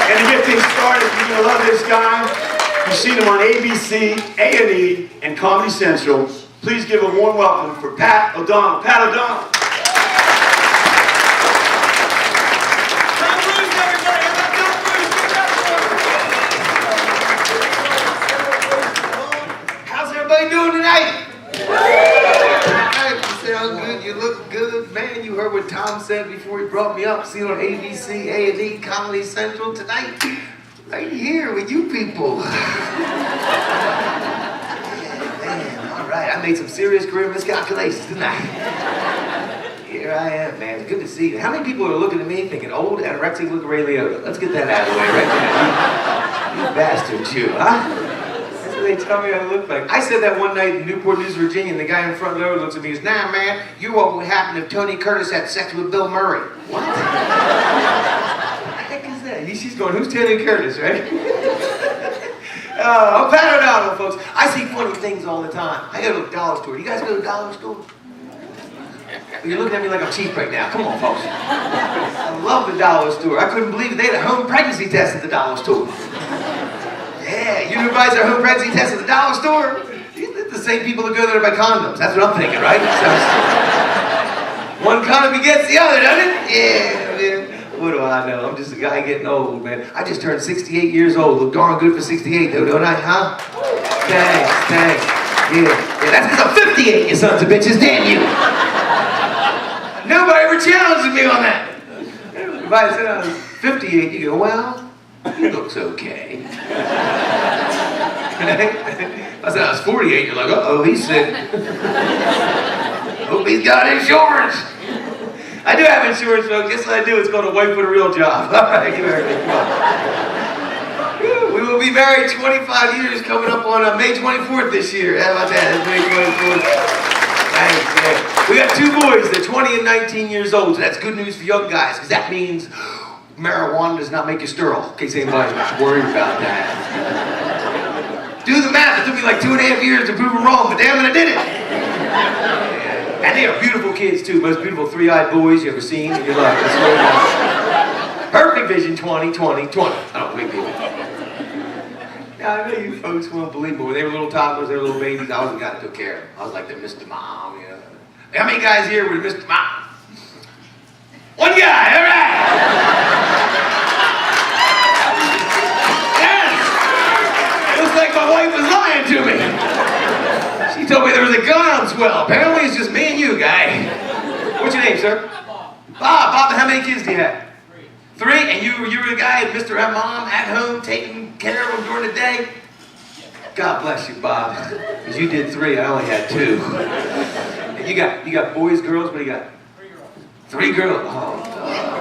And to get things started, you're going to love this guy. You've seen him on ABC, A&E, and Comedy Central. Please give a warm welcome for Pat O'Donnell. Pat O'Donnell. How's everybody doing tonight? You sound good, you look good. Man, you heard what Tom said before he brought me up. See you on ABC, A&E, Comedy Central tonight. Right here with you people. Man, all right. I made some serious career miscalculations, didn't I? Here I am, man. It's good to see you. How many people are looking at me thinking, old, anorexic, look Ray Liotta? Let's get that out of the way right there. You bastards, you, huh? That's what they tell me I look like. I said that one night in Newport News, Virginia, and the guy in front row looks at me and says, nah, man, you what would happen if Tony Curtis had sex with Bill Murray. What? What the heck is that? She's going, who's Tony Curtis, right? I'm Pat O'Donnell, folks. I see funny things all the time. I go to the dollar store. You guys go to the dollar store? You're looking at me like I'm cheap right now. Come on, folks. I love the dollar store. I couldn't believe it. They had a home pregnancy test at the dollar store. Yeah, you know who buys their home pregnancy test at the dollar store? The same people that go there to buy condoms. That's what I'm thinking, right? So, one condom begets the other, doesn't it? Yeah, man. What do I know? I'm just a guy getting old, man. I just turned 68 years old. Look darn good for 68, though, don't I, huh? Thanks. Yeah, that's because I'm 58, you sons of bitches, damn you. Nobody ever challenges me on that. If I said I was 58, you go, well, he looks okay. I said I was 48, you're like, uh-oh, he's sick. Hope he's got insurance. I do have insurance, folks. Guess what I do? It's called a wife with a real job. All right, give me everything. Come on. We will be married 25 years coming up on May 24th this year. How about that? It's May 24th. Thanks, man. We got two boys. They're 20 and 19 years old. So that's good news for young guys, because that means marijuana does not make you sterile, in case anybody's worried about that. Do the math. It took me like 2.5 years to prove them wrong, but damn it, I did it. And they are beautiful kids, too. Most beautiful three-eyed boys you ever seen in your life. That's really nice. Perfect vision, 20, 20, 20. I don't believe me. Now, I know you folks won't believe me. When they were little toddlers, they were little babies, I was the guy that took care of them. I was like the Mr. Mom, you know. How many guys here were Mr. Mom? One guy, all right! Yes! It looks like my wife was lying to me. She told me there was a gun on swell. Apparently it's just me and you, guy. What's your name, sir? Bob, how many kids do you have? Three? And you were the guy, Mr. Mom, at home, taking care of them during the day? God bless you, Bob. Because you did 3, I only had 2. And you got boys, girls, what do you got? 3 girls. Oh, God.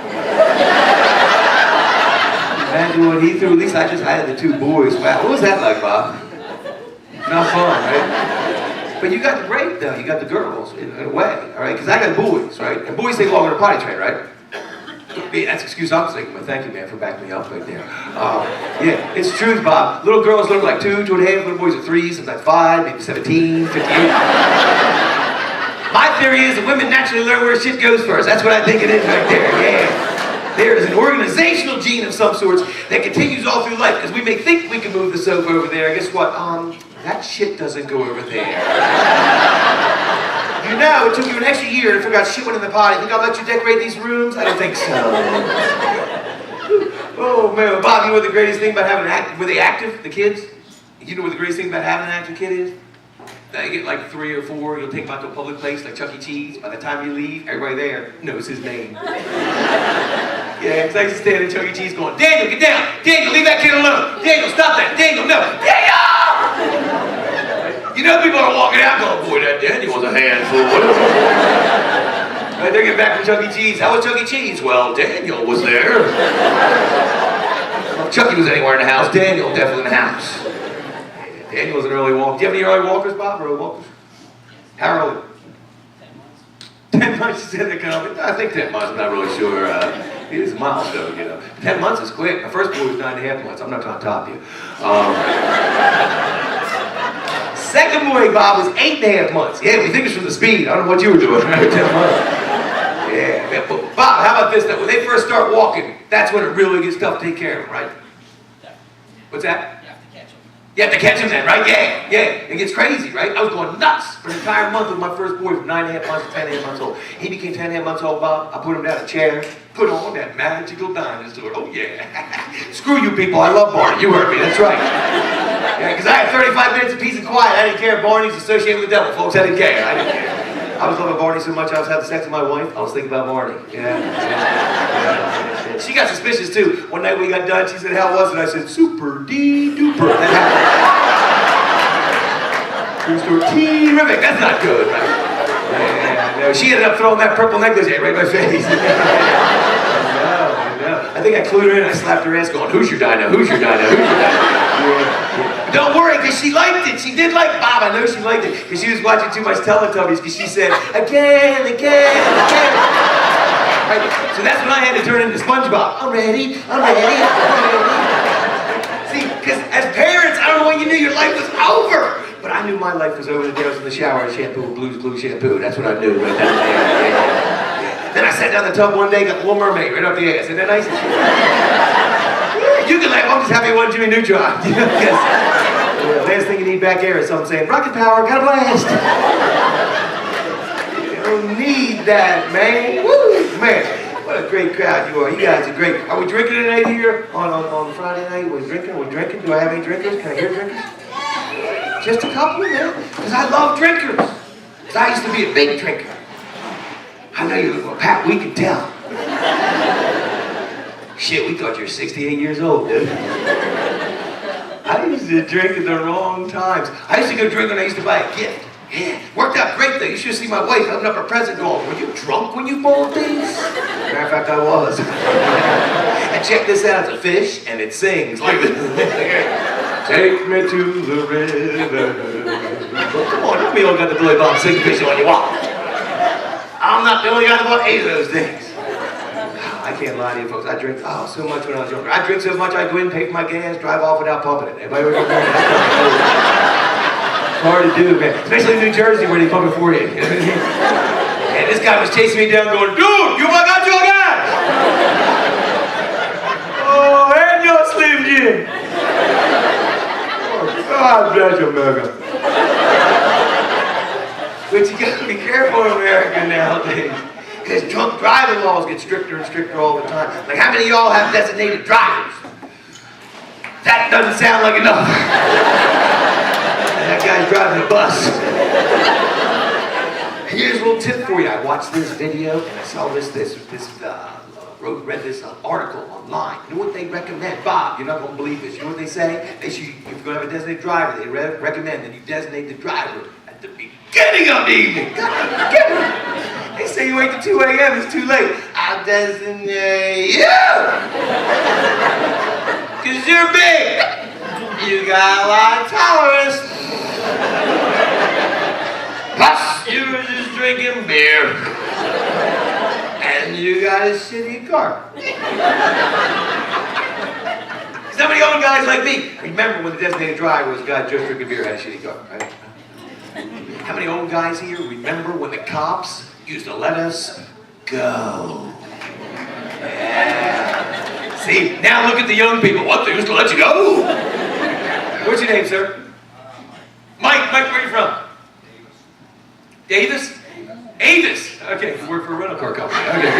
Imagine what he threw. At least I had the 2 boys. Wow, what was that like, Bob? Not fun, right? But you got the great, though. You got the girls, in a way, all right? Because I got boys, right? And boys take longer to potty train, right? Yeah, that's the excuse I'm thinking, but thank you, man, for backing me up right there. Yeah, it's the truth, Bob. Little girls look like 2, 2.5. Little boys are 3, sometimes 5, maybe 17, 58. My theory is that women naturally learn where shit goes first. That's what I think it is right there, yeah. There is an organizational gene of some sorts that continues all through life, because we may think we can move the sofa over there. Guess what? That shit doesn't go over there. You know, it took you an extra year to figure out shit went in the potty. Think I'll let you decorate these rooms? I don't think so. Oh, man, Bob, you know what the greatest thing about having were they active, the kids? You know what the greatest thing about having an active kid is? You get like 3 or 4, you'll take them out to a public place like Chuck E. Cheese. By the time you leave, everybody there knows his name. Yeah, because I used to stand at Chuck E. Cheese going, Daniel, get down! Daniel, leave that kid alone! Daniel, stop that! Daniel, no! Daniel! You know people are walking out going, boy, that Daniel was a handful. Right, they get back from Chuck E. Cheese. How was Chuck E. Cheese? Well, Daniel was there. Well, if Chucky was anywhere in the house, Daniel definitely in the house. Daniel was an early walker. Do you have any early walkers, Bob? Early walkers? How early? 10 months, you said they're coming. I think 10 months, I'm not really sure. It is a milestone, you know. 10 months is quick. My first boy was 9.5 months. I'm not trying to top you. Second boy, Bob, was 8.5 months. Yeah, we think it's from the speed. I don't know what you were doing. 10 months. Yeah. Bob, how about this though? When they first start walking, that's when it really gets tough to take care of them, right? What's that? You have to catch him then, right? Yeah. It gets crazy, right? I was going nuts for an entire month with my first boy from 9.5 months to 10.5 months old. He became 10.5 months old, Bob. I put him down a chair, put on that magical dinosaur. Oh, yeah. Screw you people. I love Barney. You heard me. That's right. Yeah, because I had 35 minutes of peace and quiet. I didn't care if Barney's associated with the devil, folks. I didn't care. I was loving Barney so much I was having sex with my wife. I was thinking about Barney. Yeah. She got suspicious too. One night we got done, she said, "How was it?" I said, "Super duper." That happened. Terrific. That's not good, right? Yeah, no. She ended up throwing that purple necklace right in my face. I know. I think I clued her in. I slapped her ass going, "Who's your dino? Who's your dino? Who's your dino?" Yeah. Don't worry, because she liked it. She did like Bob. I know she liked it. Because she was watching too much Teletubbies. Because she said, again. Right? So that's when I had to turn into SpongeBob. I'm ready. See, because as parents, I don't know when you knew your life was over. But I knew my life was over the day I was in the shower and shampoo with Blue's Clues shampoo. That's what I knew right then and there. Yeah. Then I sat down in the tub one day, got the Little Mermaid right up the ass. Isn't that nice? You can laugh. I'm just happy it wasn't Jimmy Neutron. Last thing you need back air is someone saying, "Rocket power, got a blast." You don't need that, man. Woo, man. What a great crowd you are. You guys are great. Are we drinking tonight here on Friday night? Are we drinking? Do I have any drinkers? Can I hear drinkers? Just a couple, man. Because I love drinkers. Because I used to be a big drinker. I know you, well, Pat, we can tell. Shit, we thought you were 68 years old, dude. I used to drink at the wrong times. I used to go drink when I used to buy a gift. Yeah, worked out great though. You should see my wife opening up her present going, "Were you drunk when you bought these?" Matter of fact, I was. And check this out, it's a fish and it sings like this. Take me to the river. Well, come on, don't be all got the Billy Bob singing fish on your walk. I'm not the only guy that bought 8 of those things. I can't lie to you folks, I drink so much when I was younger. I drink so much I go in, pay for my gas, drive off without pumping it. Everybody ever done that? It's hard to do, man. Especially in New Jersey where they pump it for you. And this guy was chasing me down going, "Dude, you got your gas!" Oh, and your Slim Jim. Oh, God bless America. But you gotta be careful in America nowadays. Because drunk driving laws get stricter and stricter all the time. Like, how many of y'all have designated drivers? That doesn't sound like enough. That guy's driving a bus. Here's a little tip for you. I watched this video and I saw read this article online. You know what they recommend? Bob, you're not going to believe this. You know what they say? If you're going to have a designated driver, they recommend that you designate the driver at the beginning of the evening. They say you wait till 2 a.m., it's too late. I'll designate you! Because you're big. You got a lot of tolerance. Plus, you were just drinking beer. And you got a shitty car. Some of the old guys like me remember when the designated driver was a guy just drinking beer and had a shitty car, right? How many old guys here remember when the cops used to let us go? Yeah. See, now look at the young people. What, they used to let you go? What's your name, sir? Mike, where are you from? Davis? Avis. Okay, you work for a rental car company. Okay,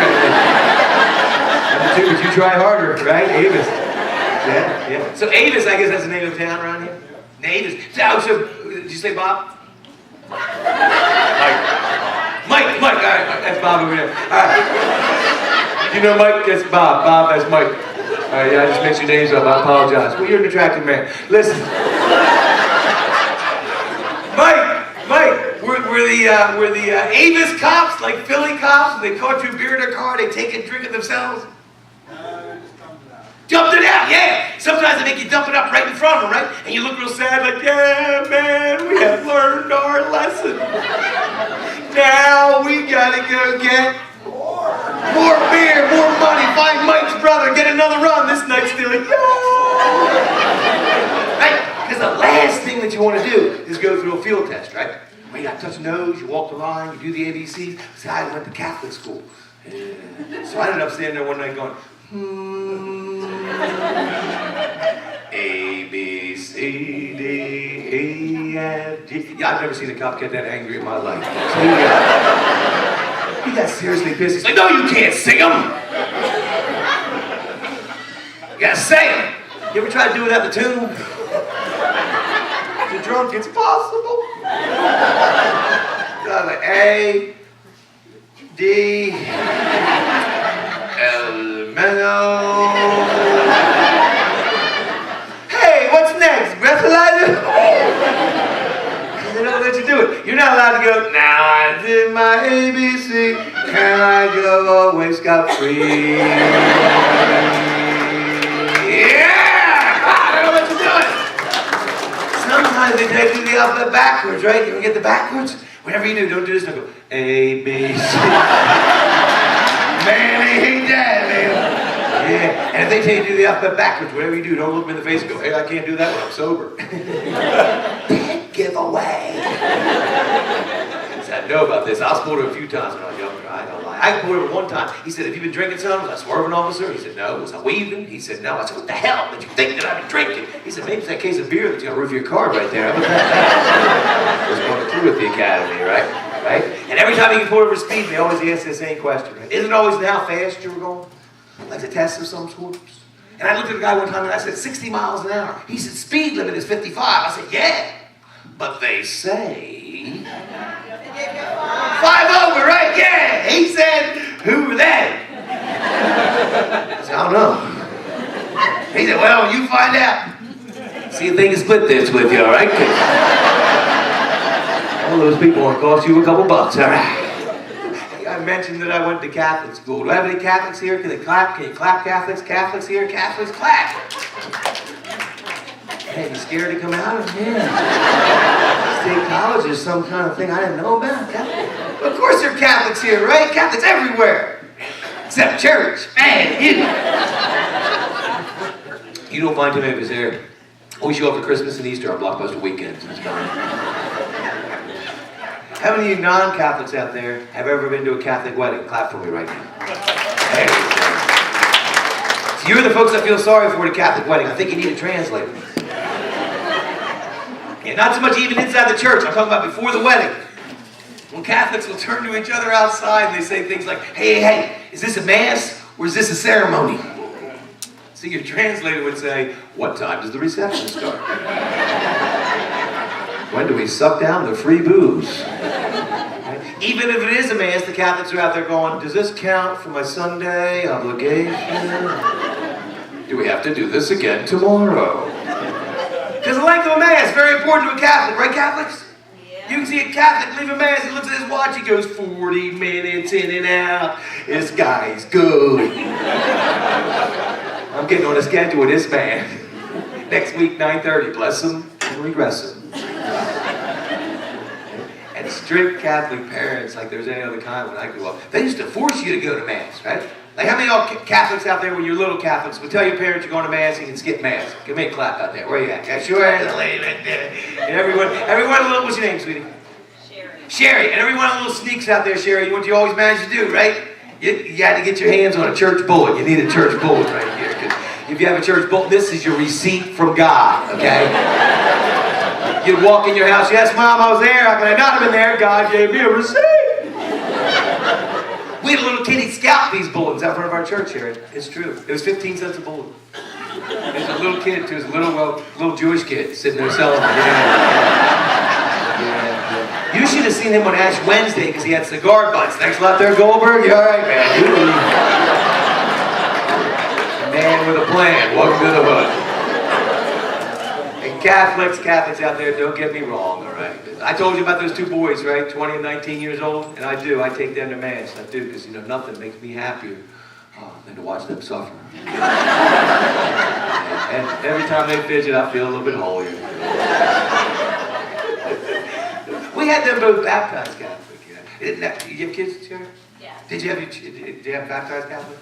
good. But you try harder, right? Avis. Yeah. So Avis, I guess that's the name of the town around here? Avis. So, did you say Bob? Mike. All right, that's Bob over there. All right. You know Mike? That's Bob. Bob, that's Mike. All right, yeah, I just mixed your names up. I apologize. Well, you're an attractive man. Listen. Mike, were the Avis cops, like Philly cops, they caught you beer in their car, they take and drink it themselves? Dumped it out, yeah. Sometimes they make you dump it up right in front of them, right? And you look real sad, like, yeah, man, we have learned our lesson. Now we gotta go get more beer, more money, find Mike's brother, get another run. This night's still like, right? Because the last thing that you want to do is go through a field test, right? Where you got to touch the nose, you walk the line, you do the ABCs. See, I went to Catholic school. So I ended up standing there one night going, A, B, C, D, E, F, G. Yeah, I've never seen a cop get that angry in my life. So he got seriously pissed. He's like, no, you can't sing them. You gotta say them. You ever tried to do it without the tune? If you're drunk, it's possible. So I'm like, A, D, L, mellow. Hey, what's next? Breathalyzer? They don't let you do it. You're not allowed to go, now I did my ABC, can I go away scot-free? Yeah! They don't let you do it. Sometimes they take you the alphabet backwards, right? You ever get the backwards? Whatever you do, don't do this. Don't go, A, B, C. Man, they hate that, man. Yeah, and if they tell you to do the alphabet backwards, whatever you do, don't look them in the face and go, hey, I can't do that when I'm sober. Big giveaway. I know about this. I was pulled over a few times when I was younger. I ain't gonna lie. I got pulled over one time. He said, have you been drinking some? Was I swerving, officer? He said, no. Was I weaving? He said, no. I said, what the hell did you think that I've been drinking? He said, maybe it's that case of beer that's gonna roof your car right there. I was going through with the academy, right? And every time he get pulled over speed, they always ask the same question, right? Isn't it always how fast you were going? Like a test of some sort? And I looked at the guy one time and I said, 60 miles an hour. He said, speed limit is 55. I said, yeah, but they say 5 over, right? Yeah. He said, who were they? I said, I don't know. He said, well, you find out. See if they can split this with you, all right? All those people want to cost you a couple bucks, all right? I mentioned that I went to Catholic school. Do I have any Catholics here? Can they clap? Can you clap, Catholics? Catholics here? Catholics, clap! Hey, you scared to come out? Yeah. State college is some kind of thing I didn't know about. Of course there are Catholics here, right? Catholics everywhere. Except church. Man, you don't find too many of us here. We show up for Christmas and Easter on Blockbuster weekends. It's fine. How many of you non-Catholics out there have ever been to a Catholic wedding? Clap for me right now. There you go. So you're the folks I feel sorry for at a Catholic wedding. I think you need a translator. Yeah, not so much even inside the church. I'm talking about before the wedding. When Catholics will turn to each other outside and they say things like, hey, is this a mass or is this a ceremony? So your translator would say, what time does the reception start? When do we suck down the free booze? Even if it is a mass, the Catholics are out there going, does this count for my Sunday obligation? Do we have to do this again tomorrow? Because the length of a mass is very important to a Catholic, right, Catholics? Yeah. You can see a Catholic leave a mass, he looks at his watch, he goes 40 minutes in and out. This guy's good. I'm getting on a schedule with this man. Next week, 9:30, bless him and regress him. And strict Catholic parents, like there's any other kind when I grew up, they used to force you to go to Mass, right? Like how many of y'all Catholics out there when you're little Catholics would tell your parents you're going to Mass and you can skip Mass? Give me a clap out there. Where you at? Yeah, sure, there's a lady right there. And everyone a little, what's your name, sweetie? Sherry. And everyone a little sneaks out there, Sherry, what you always manage to do, right? You got to get your hands on a church bullet. You need a church bullet right here. If you have a church bullet, this is your receipt from God, okay? You'd walk in your house, yes, Mom, I was there. How could I not have been there? God gave me a receipt. We had a little kitty scout these bulletins out front of our church here. It's true. It was 15 cents a bulletin. There's a little kid, too. There's a little Jewish kid sitting there selling them. Yeah. You should have seen him on Ash Wednesday because he had cigar butts. Thanks a lot there, Goldberg. You all right, man? Man with a plan. Welcome to the hood. And Catholics out there, don't get me wrong, all right? I told you about those two boys, right? 20 and 19 years old. And I do. I take them to Mass. I do, because, nothing makes me happier than to watch them suffer. And every time they fidget, I feel a little bit holier. We had them both baptized Catholic. Did you have kids, Sharon? Yeah. Did you have baptized Catholic?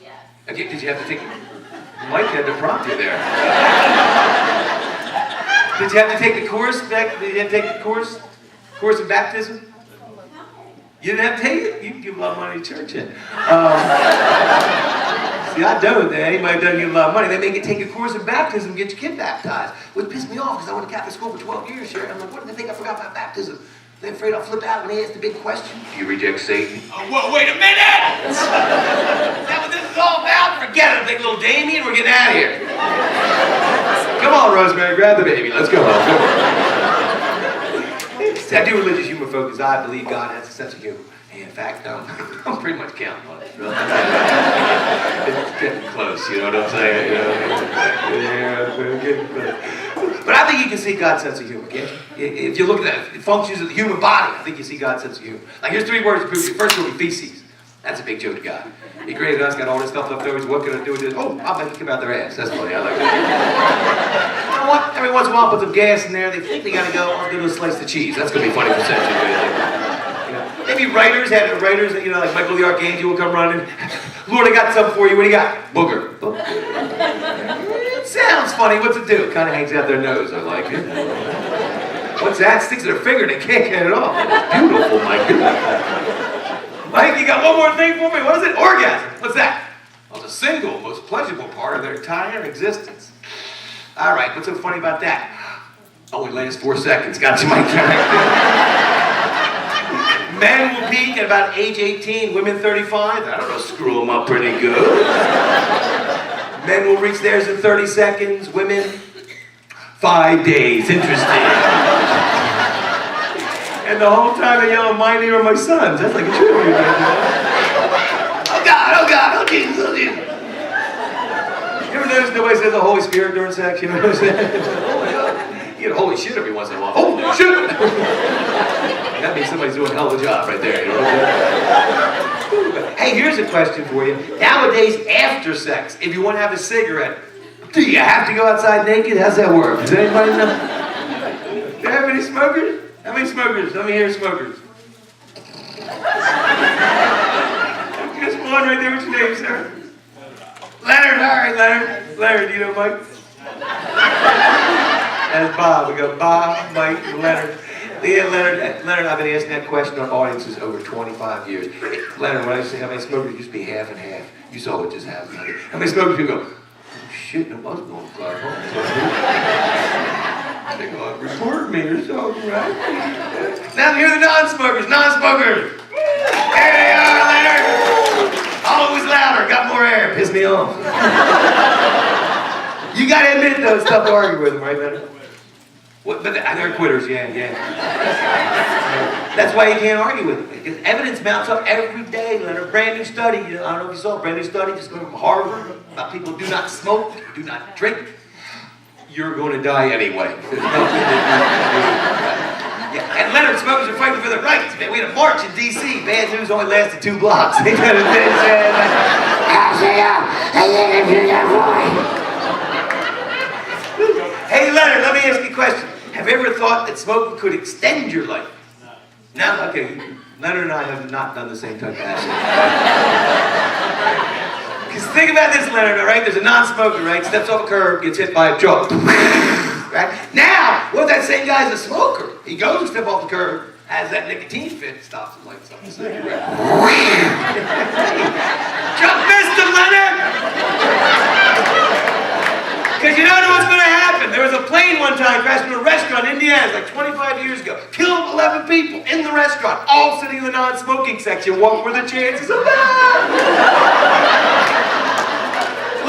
Yes. Okay, did you have to take... Mike had to prompt you there. Did you have to take the course? Did you have to take the course in baptism? You didn't have to take it? You can give a lot of money to church in. See, I don't. Anybody doesn't give a lot of money. They make it take a course in baptism and get your kid baptized. Which pissed me off because I went to Catholic school for 12 years here. I'm like, what do they think I forgot about baptism? They're afraid I'll flip out when they ask the big question. Do you reject Satan? Oh, whoa, wait a minute! Is that what this is all about? Forget it, big little Damien. We're getting out of here. Come on, Rosemary, grab the baby. Let's go home. I do religious humor, folks, because I believe God has a sense of humor. And in fact, I'm pretty much counting on it. It's getting close, you know what I'm saying? Yeah, getting close. But I think you can see God's sense of humor, can't you? If you look at the functions of the human body, I think you see God's sense of humor. Like, here's 3 words to prove it. First will be feces. That's a big joke to God. He created us, got all this stuff left over. What can I do with this? Oh, I'll make it come out their ass. That's funny. I like that. You know what? Every once in a while, put some gas in there. They think they gotta go. I'll give them a slice of cheese. That's gonna be funny for centuries. You know, maybe writers had writers, you know, like Michael the Archangel will come running. Lord, I got something for you. What do you got? Booger. It sounds funny. What's it do? It kind of hangs out their nose. I like it. What's that? Sticks to their finger. They can't get it off. It's beautiful, Mike. Mike, you got one more thing for me? What is it? Orgasm. What's that? Well, the single, most pleasurable part of their entire existence. All right, what's so funny about that? Only lasts 4 seconds. Got you, Mike. Men will peak at about age 18, women 35. I don't know, screw them up pretty good. Men will reach theirs in 30 seconds, women 5 days. Interesting. And the whole time they yell, my name are my sons. That's like a true one. Oh God, oh Jesus, oh Jesus. You ever notice nobody says the Holy Spirit during sex? You know what I'm saying? Oh my God. You get holy shit every once in a while. Holy shit! That means somebody's doing a hell of a job right there. You know what I'm saying? Hey, here's a question for you. Nowadays, after sex, if you want to have a cigarette, do you have to go outside naked? How's that work? Does anybody know? Do you have any smokers? How many smokers? Let me hear smokers. Just one right there. What's your name, sir? Leonard. All right, Leonard. Leonard, you know Mike? That's Bob. We got Bob, Mike, and Leonard. Yeah, Leonard, I've been asking that question on audiences over 25 years. Leonard, when I say how many smokers, it used to be half and half. You saw what just happened. How many smokers people go, oh, shit, no one's going to fly home. They go, report me or something, right? Now here are the non-smokers. Non-smokers. There they are, Leonard. Always louder. Got more air. Pissed me off. You got to admit, though, it's tough to argue with them, right, Leonard? What, but they're quitters, yeah. That's why you can't argue with them. Because evidence mounts up every day, Leonard. Brand new study. I don't know if you saw a brand new study just from Harvard about people who do not smoke, do not drink. You're going to die anyway. There's nothing that you can do. Yeah. And Leonard, smokers are fighting for their rights, man. We had a march in D.C. Bad news only lasted 2 blocks. They could have been Hey, Leonard, let me ask you a question. Have you ever thought that smoking could extend your life? No? Okay. Leonard and I have not done the same type of acid. Because think about this, Leonard, all right? There's a non-smoker, right? Steps off a curb, gets hit by a truck. Right? Now, what if that same guy's a smoker? He goes to step off the curb, has that nicotine fit, stops him like something. Just missed him, Leonard! Because you don't know what's going to happen. There was a plane one time crashed into a restaurant in Indiana, like 25 years ago. Killed 11 people in the restaurant, all sitting in the non-smoking section. What were the chances of that?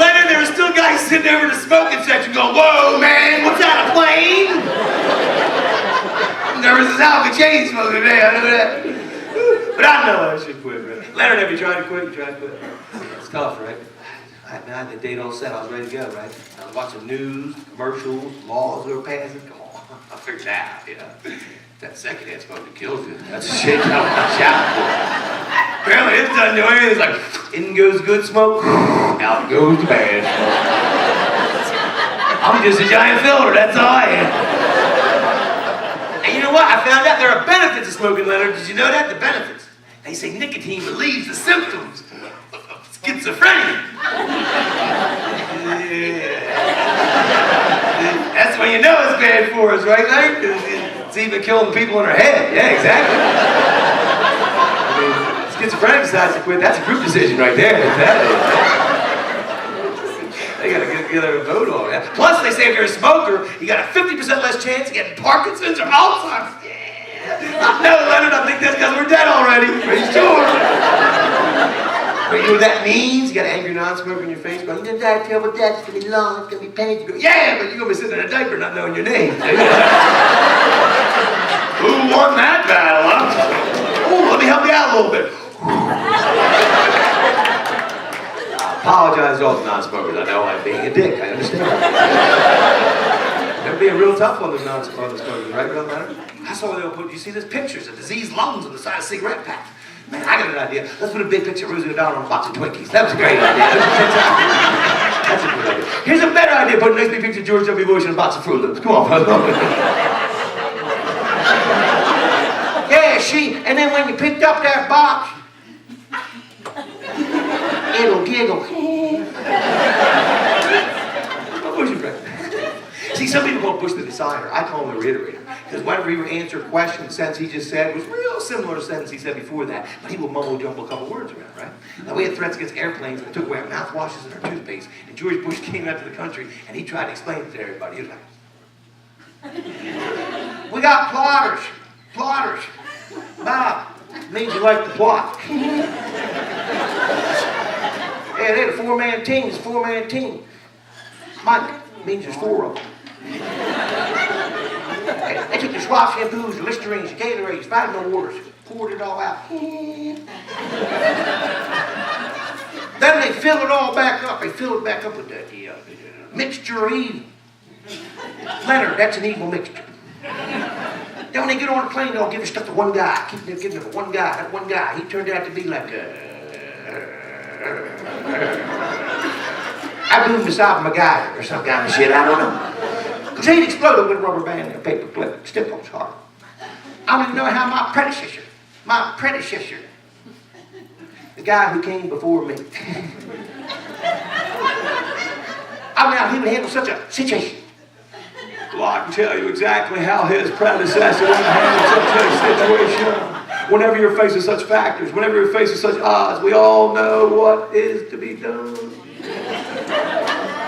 Leonard, there were still guys sitting over in the smoking section going, whoa, man, what's that, a plane? There was this Alka chain smoking today, I know that. But I know I should quit, man. Leonard, have you tried to quit? You tried to quit? It's tough, right? I had the date all set, I was ready to go, right? I was watching news, commercials, laws that were passing. Come on, I figured that, you know. That secondhand smoke that kills you. That's a shit I want to shout for. Apparently it doesn't do anything. It's like, in goes good smoke, out goes the bad smoke. I'm just a giant filler, that's all I am. And you know what? I found out there are benefits of smoking, Leonard. Did you know that? The benefits. They say nicotine relieves the symptoms of schizophrenia. That's when you know it's bad for us, right, Leonard? It's even killing people in our head. Yeah, exactly. schizophrenic decides to quit, that's a group decision right there. They gotta get together and vote on that. Plus, they say if you're a smoker, you got a 50% less chance of getting Parkinson's or Alzheimer's. Yeah. No, Leonard, I think that's because we're dead already. Pretty sure. But you know what that means? You got an angry non-smoker in your face going, you're gonna die terrible death, it's gonna be long, it's gonna be painful. Yeah, but you're gonna be sitting in a diaper not knowing your name. Who won that battle, huh? Oh, let me help you out a little bit. I apologize to all the non-smokers. I know I'm being a dick. I understand. That'd be a real tough one, those non-smokers, right, Real Leonard? That's all they'll put. You see, there's pictures of diseased lungs on the side of cigarette packs. Man, I got an idea. Let's put a big picture of Rosie O'Donnell on a box of Twinkies. That was a great idea. That's a good idea. Here's a better idea. Put a nice big picture of George W. Bush on a box of Fruit Loops. Come on, yeah, and then when you picked up that box, it'll giggle. Bush is right. See, some people call Bush the decider. I call him the reiterator. Because whenever he would answer a question, the sentence he just said was real similar to the sentence he said before that, but he would mumble jumble a couple words around, right? Now, we had threats against airplanes that took away our mouthwashes and our toothpaste, and George Bush came out to the country, and he tried to explain it to everybody. He was like, we got plotters. Bob, means you like to plot. Yeah, they had a four-man team. It's a four-man team. Mike means there's four of them. They took the Schwab shampoos, the Listerines, the Gatorades, vitamin waters, poured it all out. Then they fill it all back up. They fill it back up with the mixture of evil. Leonard, that's an evil mixture. Then when they get on a plane, they'll give the stuff to one guy. Keep giving it to one guy. That one guy, he turned out to be like I blew him beside MacGyver or some kind of shit, I don't know. Because he'd exploded with a rubber band and a paper clip, still on his heart. I don't even know how my predecessor, the guy who came before me, I don't know how he would handle such a situation. Well, I can tell you exactly how his predecessor would handle such a situation. Whenever you're facing such factors, whenever you're facing such odds, we all know what is to be done.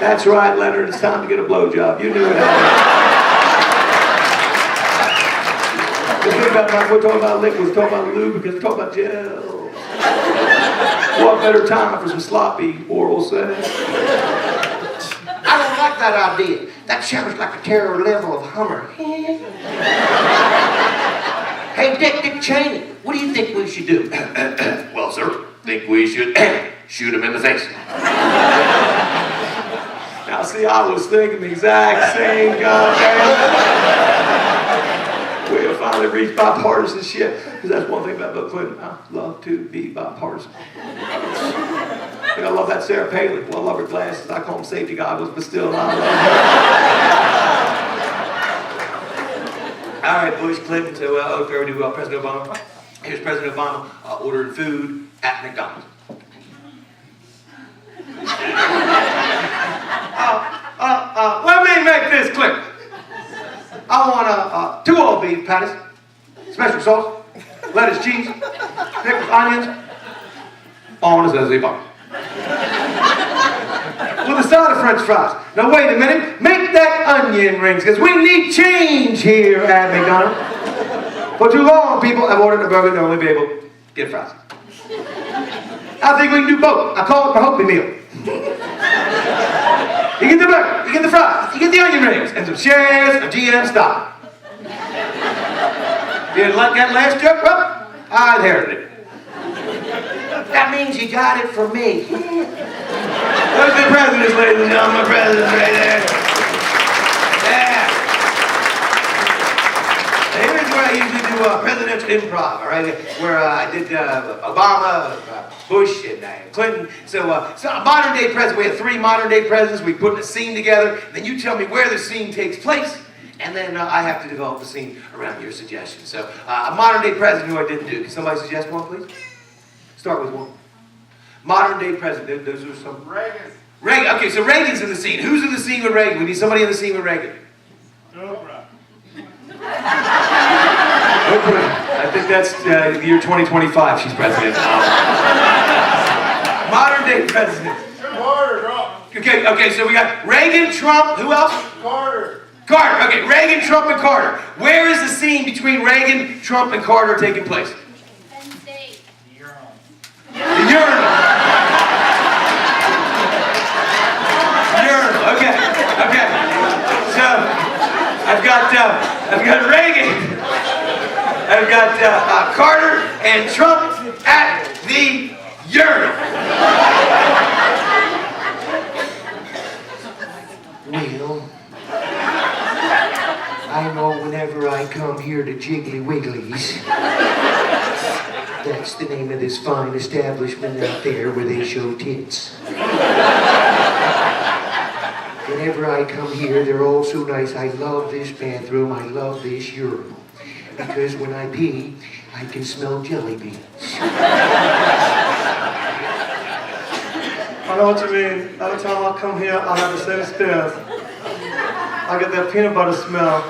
That's right, Leonard, it's time to get a blowjob. You knew it. We're talking about liquids, we're talking about lubricants, we're talking about gel. What better time for some sloppy oral sex? I don't like that idea. That sounds like a terror level of Hummer. Hey, Dick Cheney, what do you think we should do? Well, sir, think we should shoot him in the face. Now, see, I was thinking the exact same goddamn. We have finally reached bipartisanship, because that's one thing about Bill Clinton. I love to be bipartisan. I love that Sarah Palin. Well, I love her glasses. I call them safety goggles, but still, I love her. All right, Bush, Clinton, so over to President Obama. Here's President Obama ordering food at McDonald's. Let me make this clear. I want 2 all beef patties, special sauce, lettuce, cheese, pickles, onions, on a zesty bun. With a side of French fries. Now wait a minute, make that onion rings, because we need change here at McDonald's. For too long, people have ordered a burger to only be able to get fries. I think we can do both. I call it the Hopi meal. You get the burger, you get the fries, you get the onion rings, and some shares of GM stock. You like that last joke? Well, I inherited it. That means you got it from me. Those are the presidents, ladies and gentlemen, presidents right there. Yeah. Now, here's where I usually do presidential improv, all right? Where I did Obama, Bush, and Clinton. So a modern day president, we have 3 modern day presidents. We put a scene together, and then you tell me where the scene takes place, and then I have to develop the scene around your suggestions. So a modern day president who I didn't do. Can somebody suggest one, please? Start with one. Modern day president, those are some. Reagan. Okay, so Reagan's in the scene. Who's in the scene with Reagan? We need somebody in the scene with Reagan. Oprah. Oprah. I think that's the year 2025. She's president. Modern day president. Carter, drop. Okay, so we got Reagan, Trump, who else? Carter. Carter, okay, Reagan, Trump, and Carter. Where is the scene between Reagan, Trump, and Carter taking place? Penn State. The urinal. The urinal. Urinal, okay. So, I've got Reagan, I've got Carter and Trump at the urinal. Well, I know whenever I come here to Jiggly Wigglies, that's the name of this fine establishment out there where they show tits. Whenever I come here, they're all so nice. I love this bathroom, I love this urinal. Because when I pee, I can smell jelly beans. I know what you mean. Every time I come here, I have the same experience. I get that peanut butter smell.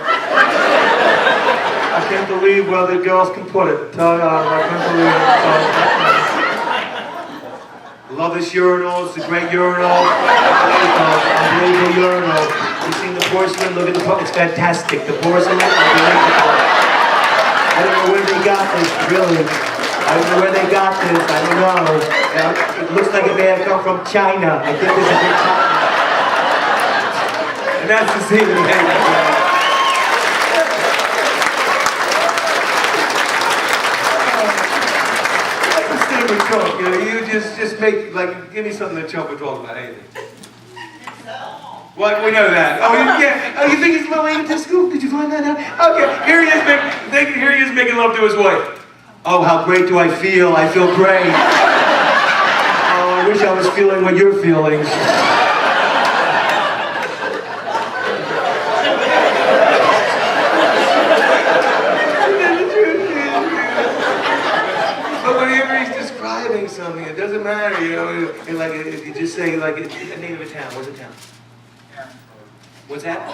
I can't believe where the girls can put it. Tell you, I can't believe it. Love this urinal, it's a great urinal. Unbelievable urinal. You've seen the porcelain, look at the it's fantastic. The porcelain, unbelievable. I don't know where they got this, really. I don't know where they got this, I don't know. It looks like it may have come from China. I think this is from China. And that's the scene we had. Trump, you know, you just make, like, give me something that Trump would talk about, anything. What? We know that. Oh, yeah. Oh, you think he's a little late to school? Did you find that out? Okay, here he is making love to his wife. Oh, how great do I feel? I feel great. Oh, I wish I was feeling what you're feeling. Something, it doesn't matter, you know. Like if you just say like a name of a town. What's the town? What's that?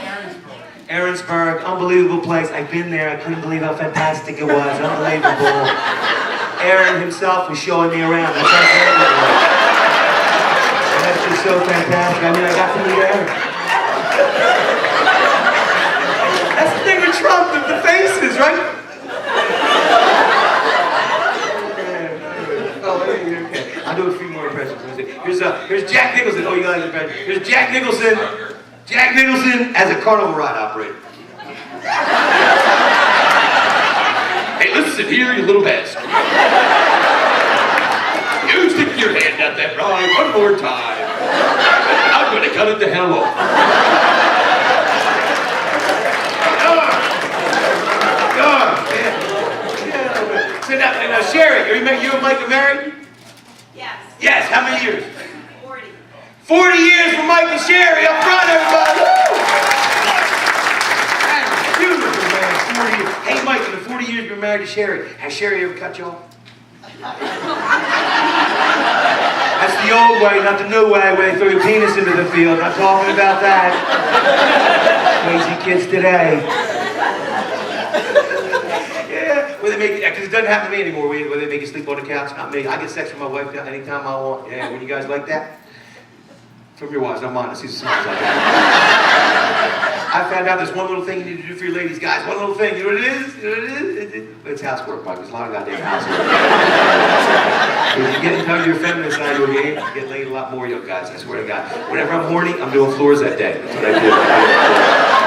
Aaronsburg, unbelievable place. I've been there. I couldn't believe how fantastic it was. Unbelievable. Aaron himself was showing me around. That's unbelievable. That's just so fantastic. I mean, I got to meet Aaron. That's the thing with Trump, the faces, right? I'll do a few more impressions. Here's Jack Nicholson. Oh, you got an impression. Here's Jack Nicholson. Jack Nicholson as a carnival ride operator. Hey, listen here, you little bastard. You stick your hand out that ride one more time. I'm going to cut it the hell off. So now, Sherry, you and Mike are married? Yes. Yes, how many years? 40. 40 years for Mike and Sherry up front, everybody! That's beautiful, man. 40 years. Hey, Mike, in the 40 years you've been married to Sherry, has Sherry ever cut you off? That's the old way, not the new way, where they throw your penis into the field. Not talking about that. Crazy kids today. Where they make, because it doesn't happen to me anymore, where they make you sleep on the couch, not me. I get sex with my wife anytime I want. Yeah, when you guys like that? From your wives, not mine. I see some smiles like that. I found out there's one little thing you need to do for your ladies, guys. One little thing. You know what it is? You know what it is? It's housework, Mike. There's a lot of goddamn housework. If you get in touch with your feminine side of your game, you get laid a lot more, you guys. I swear to God. Whenever I'm horny, I'm doing floors that day. That's what I do.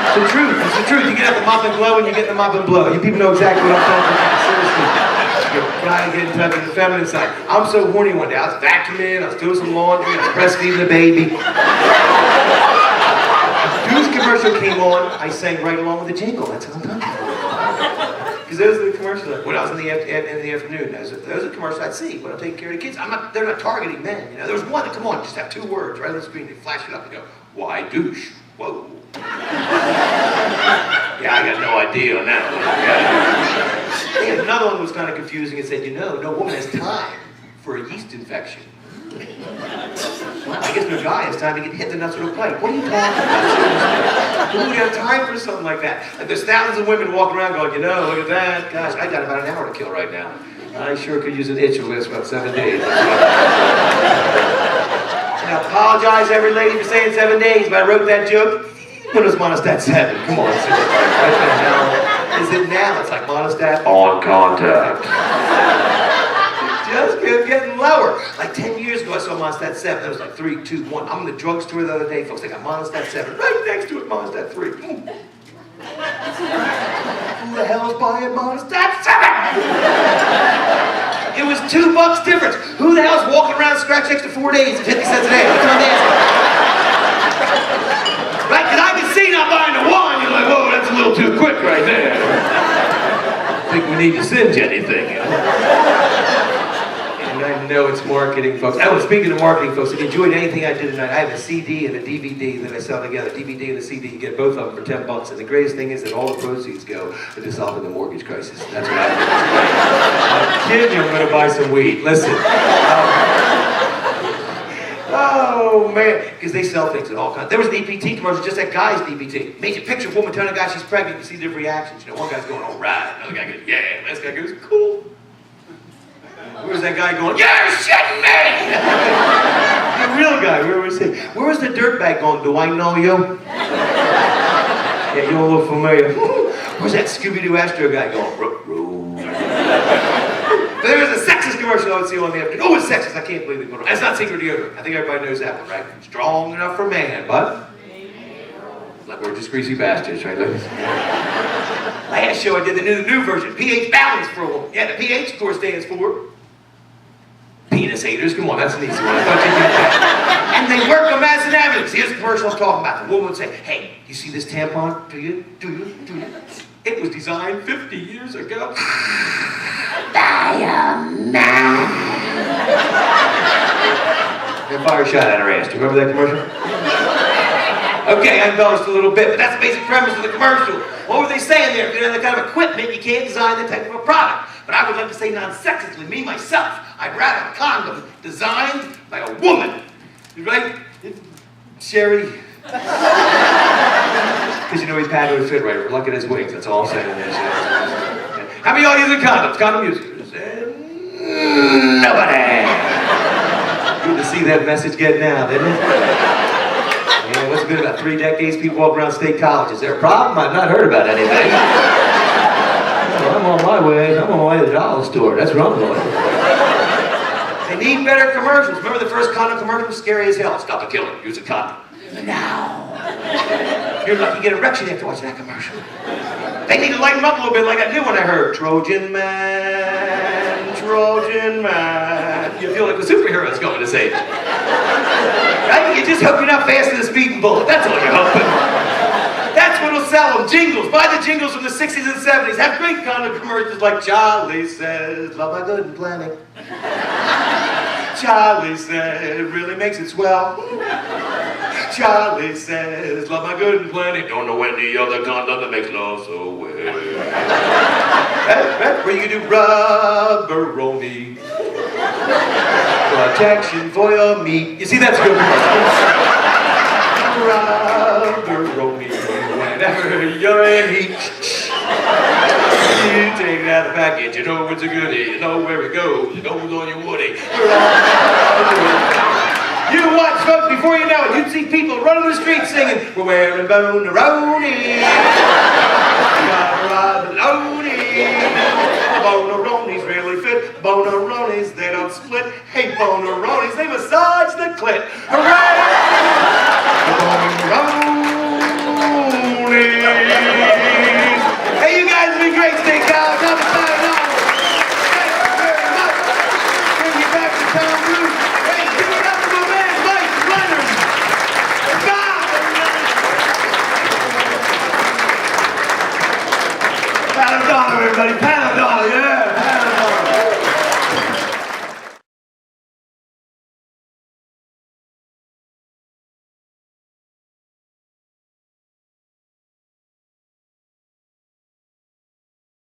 It's the truth. It's the truth. You get out the mop and blow and you get the mop and blow. You people know exactly what I'm talking about. Seriously. You gotta get in touch with the feminine side. I'm so horny one day. I was vacuuming, I was doing some laundry, I was breastfeeding the baby. The news commercial came on, I sang right along with the jingle. That's how I'm talking about. Because those are the commercials. When I was in the afternoon, those are the commercials I'd see when I'm taking care of the kids. They're not targeting men. You know, there's one that come on, just have two words right on the screen. They flash it up and go, "Why douche? Whoa." Yeah, I got no idea on that one. Yeah, another one was kind of confusing. It said, you know, no woman has time for a yeast infection. Well, I guess no guy has time to get hit the nuts with a pipe. What are you talking about? Who would have time for something like that? Like there's thousands of women walking around going, you know, look at that. Gosh, I got about an hour to kill right now. I sure could use an itch to last about 7 days. I apologize every lady for saying 7 days, but I wrote that joke when it was Monostat 7. Come on, what the hell is it now? It's like Monostat on contact. Just kept getting lower. Like 10 years ago, I saw Monostat 7. That was like 3, 2, 1. I'm in the drugstore the other day, folks. They got Monostat 7. Right next to it, Monostat 3. Who the hell is buying Monostat 7? It was $2 difference. Who the hell's walking around scratch checks for 4 days at 50 cents a day? That's what I'm asking. Right? Because I can see not buying the one. You're like, whoa, that's a little too quick right there. I think we need to singe anything. And I know it's marketing, folks. Oh, speaking of marketing, folks, if you enjoyed anything I did tonight, I have a CD and a DVD that I sell together. DVD and a CD, you get both of them for $10. And the greatest thing is that all the proceeds go to solving the mortgage crisis. That's what I do. I'm kidding you, I'm going to buy some weed. Listen. Oh, man. Because they sell things in all kinds. There was an EPT commercial, just that guy's EPT. Made you picture a woman telling a guy she's pregnant, you see different reactions. You know, one guy's going, all right. Another guy goes, yeah. This guy goes, cool. Where's that guy going, you're shitting me! The real guy, where was he? Where was the dirtbag going, do I know you? Yeah, you don't look familiar. Where's that Scooby-Doo Astro guy going, ruh-roh? But there was a sexist commercial I would see on the afternoon. Oh, it's sexist, I can't believe it. That's not secret deodorant. I think everybody knows that one, right? Strong enough for man, but... like we're just greasy bastards, right? Last show I did the new version, pH balance for a woman. Yeah, the pH, of course, stands for... penis haters. Come on, that's an easy one. I thought you did that. And they work them as an evidence. Here's the commercial I'm talking about. The woman would say, hey, you see this tampon? Do you? It was designed 50 years ago by a man. And fire a shot at her ass. Do you remember that commercial? Okay, I embellished a little bit, but that's the basic premise of the commercial. What were they saying there? If you know the kind of equipment, you can't design that type of a product. But I would like to say non-sexistly, me, myself, I'd rather a condom designed by a woman. Right? Sherry? Because you know his pad would fit right. We're looking at his wings, that's all I'm saying. How many of y'all using condoms? Condom users? Nobody! Good to see that message getting out, isn't it? Yeah, what's been about 3 decades, people walk around state colleges. Is there a problem? I've not heard about anything. Well, I'm on my way to the dollar store. That's where I'm going. They need better commercials. Remember the first condom commercial was scary as hell. Stop the killing. Use a condom. Now. You're lucky you get erection after watching that commercial. They need to lighten them up a little bit like that new one I heard. Trojan man, Trojan man. You feel like the superhero's going to save you. Right? You just hope you're not faster than a speeding bullet. That's all you're hoping. That's what'll sell them. Jingles. Buy the jingles from the 60s and 70s. Have great condom commercials like Charlie says, love my good and plenty. Charlie said, it really makes it swell. Charlie says, love my good and plenty. Don't know any other condom that makes love so well. That's where you can do rubber-romy. Protection for your meat. You see, that's good. Rubber-romy. Whenever you're in heat, you take it out of the package. You know it's a goodie. You know where it goes. It goes on your woody. You watch, folks, before you know it, you'd see people running the streets singing, we're wearing Boneroni. Boneronis really fit. Boneronis, they don't split. Hey, Boneronis, they massage the clit. Hooray! Boneronis. Hey, you guys have been great. Stay calm. Thank you very much. Bring you back to town, Blue. Hey, give it up for my man, Mike Leonard. $1, everybody.